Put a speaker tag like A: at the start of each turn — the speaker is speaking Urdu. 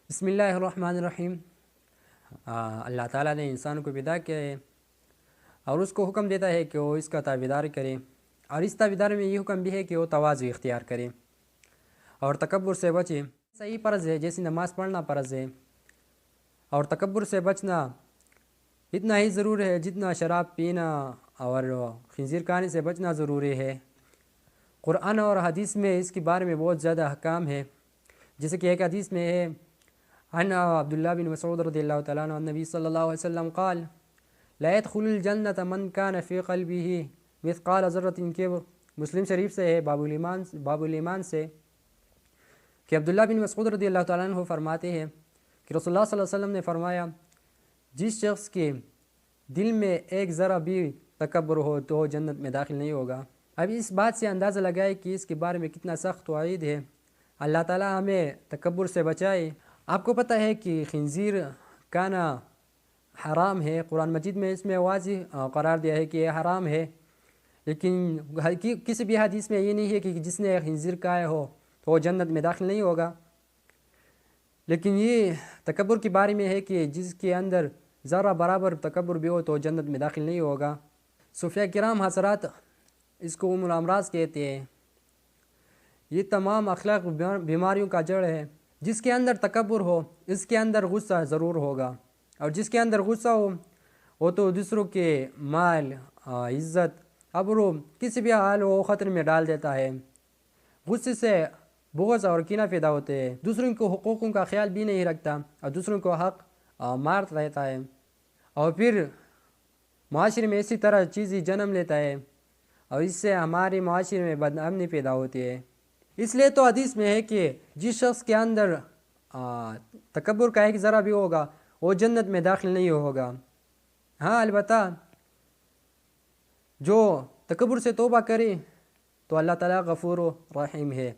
A: بسم اللہ الرحمن الرحیم۔ اللہ تعالیٰ نے انسان کو پیدا کیا ہے اور اس کو حکم دیتا ہے کہ وہ اس کا تابعدار کرے، اور اس تابعدار میں یہ حکم بھی ہے کہ وہ تواضع اختیار کرے اور تکبر سے بچے۔ صحیح فرض ہے، جیسے نماز پڑھنا فرض ہے، اور تکبر سے بچنا اتنا ہی ضروری ہے جتنا شراب پینا اور خنزیر کھانے سے بچنا ضروری ہے۔ قرآن اور حدیث میں اس کے بارے میں بہت زیادہ احکام ہے، جیسے کہ ایک حدیث میں ہے عن عبداللہ بن مسعود رضی اللہ تعالیٰ عنہ النبی صلی اللہ علیہ وسلم قال لا يدخل الجنة من كان في قلبه مثقال ذرة کبر۔ مسلم شریف سے ہے باب الایمان سے کہ عبداللہ بن مسعود رضی اللہ تعالیٰ عنہ فرماتے ہیں کہ رسول اللہ صلی اللہ علیہ وسلم نے فرمایا، جس شخص کے دل میں ایک ذرہ بھی تکبر ہو تو وہ جنت میں داخل نہیں ہوگا۔ اب اس بات سے اندازہ لگائے کہ اس کے بارے میں کتنا سخت وعید ہے۔ اللہ تعالیٰ ہمیں تکبر سے بچائے۔ آپ کو پتہ ہے کہ خنزیر کھانا حرام ہے، قرآن مجید میں اس میں واضح قرار دیا ہے کہ یہ حرام ہے، لیکن کسی بھی حدیث میں یہ نہیں ہے کہ جس نے خنزیر کھایا ہو تو وہ جنت میں داخل نہیں ہوگا۔ لیکن یہ تکبر کے بارے میں ہے کہ جس کے اندر ذرہ برابر تکبر بھی ہو تو جنت میں داخل نہیں ہوگا۔ صوفیہ کرام حضرات اس کو ام الامراض کہتے ہیں۔ یہ تمام اخلاق بیماریوں کا جڑ ہے۔ جس کے اندر تکبر ہو اس کے اندر غصہ ضرور ہوگا، اور جس کے اندر غصہ ہو وہ تو دوسروں کے مال، عزت، ابرو، کسی بھی حال وہ خطر میں ڈال دیتا ہے۔ غصے سے بغض اور کینہ پیدا ہوتے ہیں، دوسروں کو حقوقوں کا خیال بھی نہیں رکھتا اور دوسروں کو حق مارتا رہتا ہے، اور پھر معاشرے میں اسی طرح چیزیں جنم لیتا ہے، اور اس سے ہمارے معاشرے میں بدامنی پیدا ہوتی ہے۔ اس لیے تو حدیث میں ہے کہ جس شخص کے اندر تکبر کا ایک ذرہ بھی ہوگا وہ جنت میں داخل نہیں ہوگا۔ ہاں البتہ جو تکبر سے توبہ کرے تو اللہ تعالیٰ غفور و رحیم ہے۔